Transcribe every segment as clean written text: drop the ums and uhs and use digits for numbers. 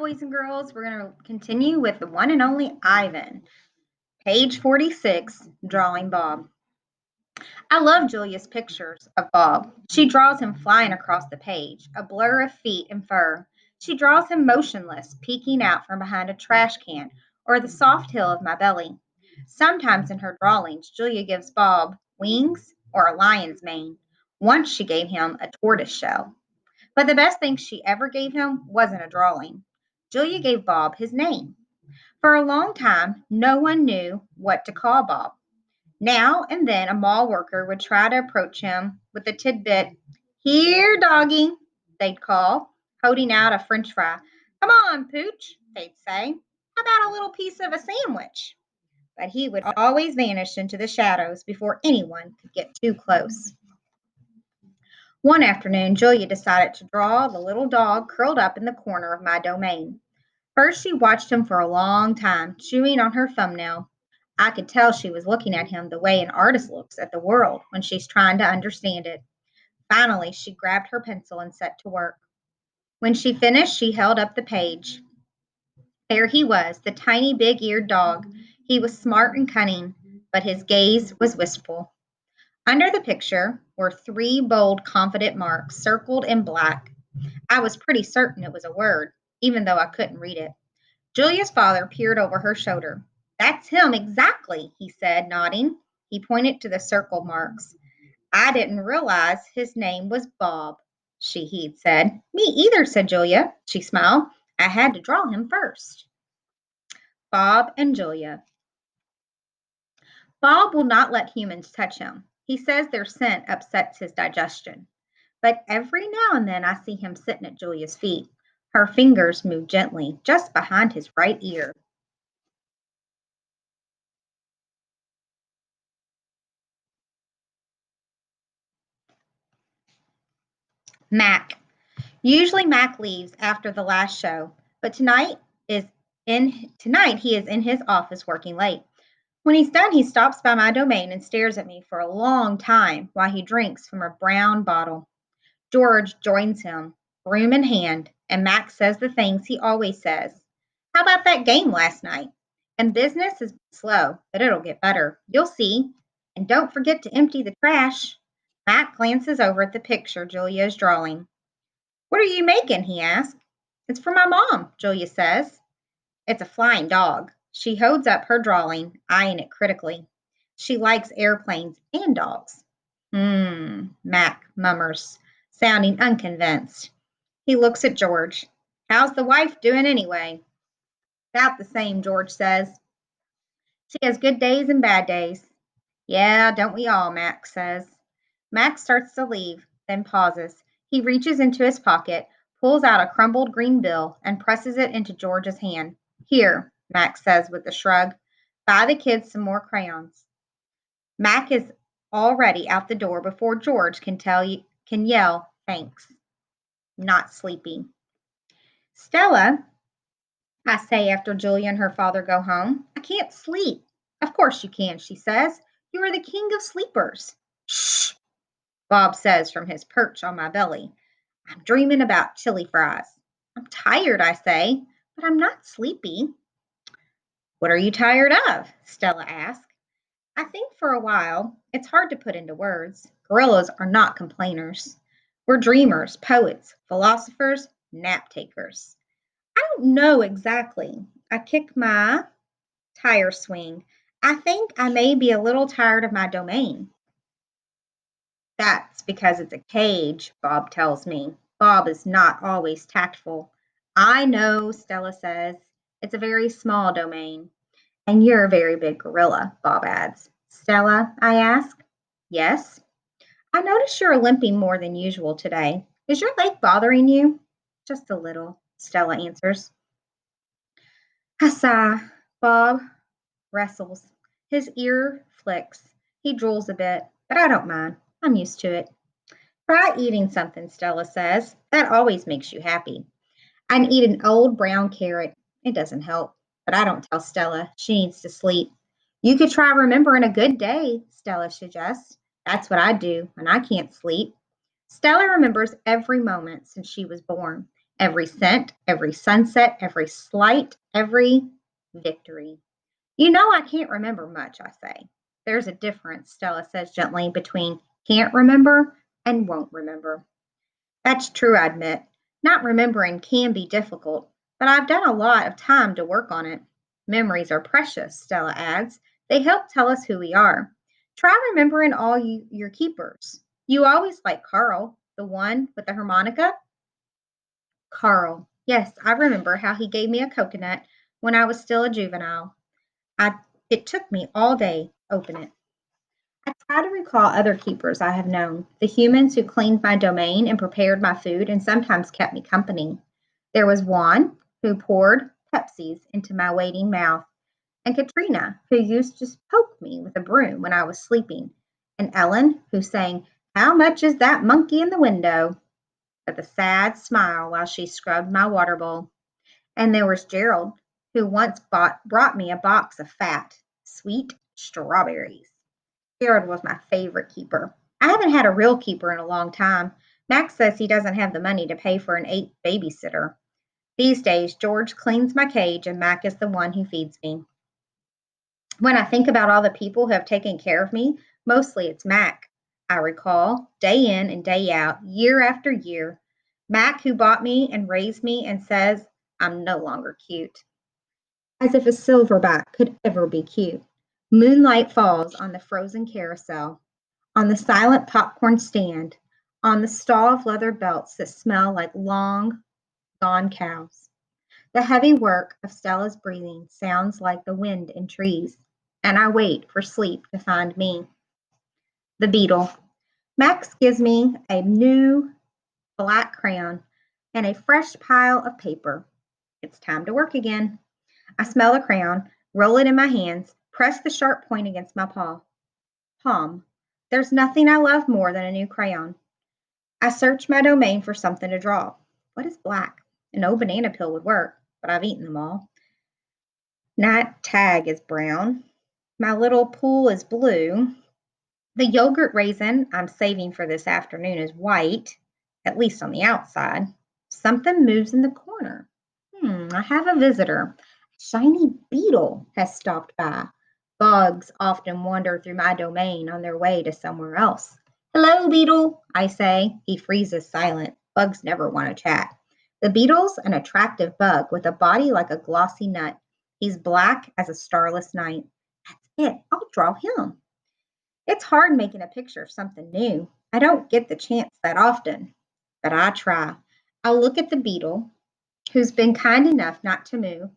boys and girls. We're going to continue with the one and only Ivan. Page 46, Drawing Bob. I love Julia's pictures of Bob. She draws him flying across the page, a blur of feet and fur. She draws him motionless, peeking out from behind a trash can or the soft hill of my belly. Sometimes in her drawings, Julia gives Bob wings or a lion's mane. Once she gave him a tortoise shell. But the best thing she ever gave him wasn't a drawing. Julia gave Bob his name. For a long time, no one knew what to call Bob. Now and then, a mall worker would try to approach him with the tidbit, "Here, doggy," they'd call, holding out a french fry. "Come on, Pooch," they'd say. "How about a little piece of a sandwich?" But he would always vanish into the shadows before anyone could get too close. One afternoon, Julia decided to draw the little dog curled up in the corner of my domain. First, she watched him for a long time, chewing on her thumbnail. I could tell she was looking at him the way an artist looks at the world when she's trying to understand it. Finally, she grabbed her pencil and set to work. When she finished, she held up the page. There he was, the tiny big-eared dog. He was smart and cunning, but his gaze was wistful. Under the picture were 3 bold, confident marks circled in black. I was pretty certain it was a word, even though I couldn't read it. Julia's father peered over her shoulder. "That's him exactly," he said, nodding. He pointed to the circle marks. "I didn't realize his name was Bob," he'd said. "Me either," said Julia. She smiled. "I had to draw him first." Bob and Julia. Bob will not let humans touch him. He says their scent upsets his digestion. But every now and then I see him sitting at Julia's feet. Her fingers move gently, just behind his right ear. Mac. Usually Mac leaves after the last show, but tonight he is in his office working late. When he's done, he stops by my domain and stares at me for a long time while he drinks from a brown bottle. George joins him, broom in hand, and Max says the things he always says. "How about that game last night?" "And business is slow, but it'll get better. You'll see. And don't forget to empty the trash." Mac glances over at the picture Julia is drawing. "What are you making?" he asks. "It's for my mom," Julia says. It's a flying dog. She holds up her drawing, eyeing it critically. She likes airplanes and dogs. Mac murmurs, sounding unconvinced. He looks at George. "How's the wife doing anyway?" "About the same," George says. "She has good days and bad days." "Yeah, don't we all?" Max says. Max starts to leave, then pauses. He reaches into his pocket, pulls out a crumpled green bill, and presses it into George's hand. "Here," Max says with a shrug. "Buy the kids some more crayons." Mac is already out the door before George can yell thanks. Not sleepy. "Stella," I say after Julia and her father go home, "I can't sleep." "Of course you can," she says. "You are the king of sleepers." "Shh," Bob says from his perch on my belly. "I'm dreaming about chili fries." "I'm tired," I say, "but I'm not sleepy." "What are you tired of?" Stella asks. I think for a while, it's hard to put into words. Gorillas are not complainers. We're dreamers, poets, philosophers, nap takers. I don't know exactly. I kick my tire swing. I think I may be a little tired of my domain. "That's because it's a cage," Bob tells me. Bob is not always tactful. "I know," Stella says. "It's a very small domain." "And you're a very big gorilla," Bob adds. "Stella," I ask. "Yes?" "I notice you're limping more than usual today. Is your leg bothering you?" "Just a little," Stella answers. I sigh. Bob wrestles. His ear flicks. He drools a bit, but I don't mind. I'm used to it. "Try eating something," Stella says. "That always makes you happy." I eat an old brown carrot. It doesn't help, but I don't tell Stella. She needs to sleep. "You could try remembering a good day," Stella suggests. That's what I do when I can't sleep. Stella remembers every moment since she was born, Every scent, every sunset, every slight, every victory. You know, I can't remember much, I say. There's a difference, Stella says gently, between can't remember and won't remember. That's true, I admit. Not remembering can be difficult, but I've done a lot of time to work on it. Memories are precious, Stella adds. They help tell us who we are. Try remembering all your keepers. You always like Carl, the one with the harmonica. Carl. Yes, I remember how he gave me a coconut when I was still a juvenile. I It took me all day to open it. I try to recall other keepers I have known, the humans who cleaned my domain and prepared my food and sometimes kept me company. There was Juan, who poured Pepsis into my waiting mouth, and Katrina, who used to poke me with a broom when I was sleeping, and Ellen, who sang, "How much is that monkey in the window?" with a sad smile while she scrubbed my water bowl. And there was Gerald, who once brought me a box of fat, sweet strawberries. Gerald was my favorite keeper. I haven't had a real keeper in a long time. Max says he doesn't have the money to pay for an 8 babysitter. These days, George cleans my cage and Mac is the one who feeds me. When I think about all the people who have taken care of me, mostly it's Mac. I recall, day in and day out, year after year, Mac who bought me and raised me and says, I'm no longer cute. As if a silverback could ever be cute. Moonlight falls on the frozen carousel, on the silent popcorn stand, on the stall of leather belts that smell like long gone cows. The heavy work of Stella's breathing sounds like the wind in trees, and I wait for sleep to find me. The beetle. Max gives me a new black crayon and a fresh pile of paper. It's time to work again. I smell the crayon, roll it in my hands, press the sharp point against my palm. There's nothing I love more than a new crayon. I search my domain for something to draw. What is black? An old banana peel would work, but I've eaten them all. Night tag is brown. My little pool is blue. The yogurt raisin I'm saving for this afternoon is white, at least on the outside. Something moves in the corner. I have a visitor. A shiny beetle has stopped by. Bugs often wander through my domain on their way to somewhere else. Hello, beetle, I say. He freezes silent. Bugs never want to chat. The beetle's an attractive bug with a body like a glossy nut. He's black as a starless night. That's it. I'll draw him. It's hard making a picture of something new. I don't get the chance that often, but I try. I'll look at the beetle, who's been kind enough not to move,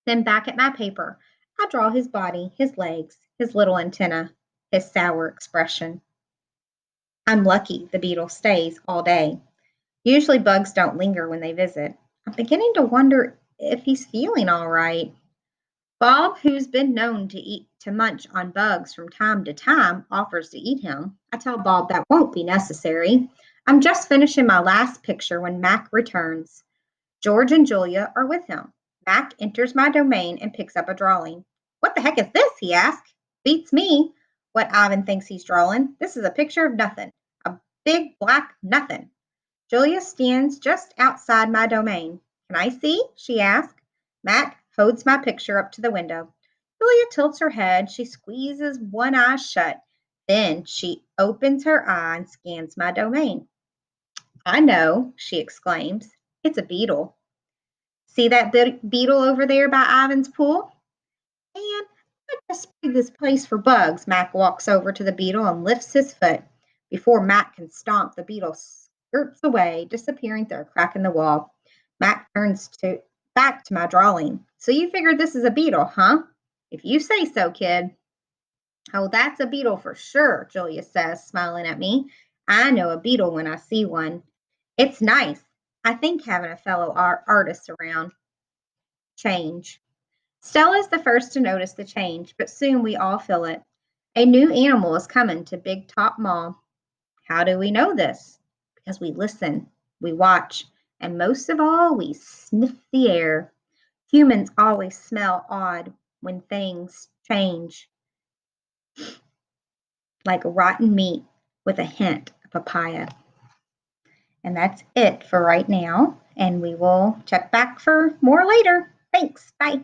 then back at my paper. I draw his body, his legs, his little antenna, his sour expression. I'm lucky the beetle stays all day. Usually bugs don't linger when they visit. I'm beginning to wonder if he's feeling all right. Bob, who's been known to munch on bugs from time to time, offers to eat him. I tell Bob that won't be necessary. I'm just finishing my last picture when Mac returns. George and Julia are with him. Mac enters my domain and picks up a drawing. What the heck is this? He asks. Beats me what Ivan thinks he's drawing. This is a picture of nothing. A big black nothing. Julia stands just outside my domain. Can I see? She asks. Mac holds my picture up to the window. Julia tilts her head. She squeezes one eye shut. Then she opens her eye and scans my domain. I know, she exclaims. It's a beetle. See that beetle over there by Ivan's pool? And I just sprayed this place for bugs. Mac walks over to the beetle and lifts his foot. Before Mac can stomp, the beetle skirts away, disappearing through a crack in the wall. Mac turns back to my drawing. So you figured this is a beetle, huh? If you say so, kid. Oh, that's a beetle for sure, Julia says, smiling at me. I know a beetle when I see one. It's nice. I think having a fellow artist around. Change. Stella is the first to notice the change, but soon we all feel it. A new animal is coming to Big Top Mall. How do we know this? Because we listen, we watch, and most of all, we sniff the air. Humans always smell odd when things change, like rotten meat with a hint of papaya. And that's it for right now. and we will check back for more later. Thanks. Bye.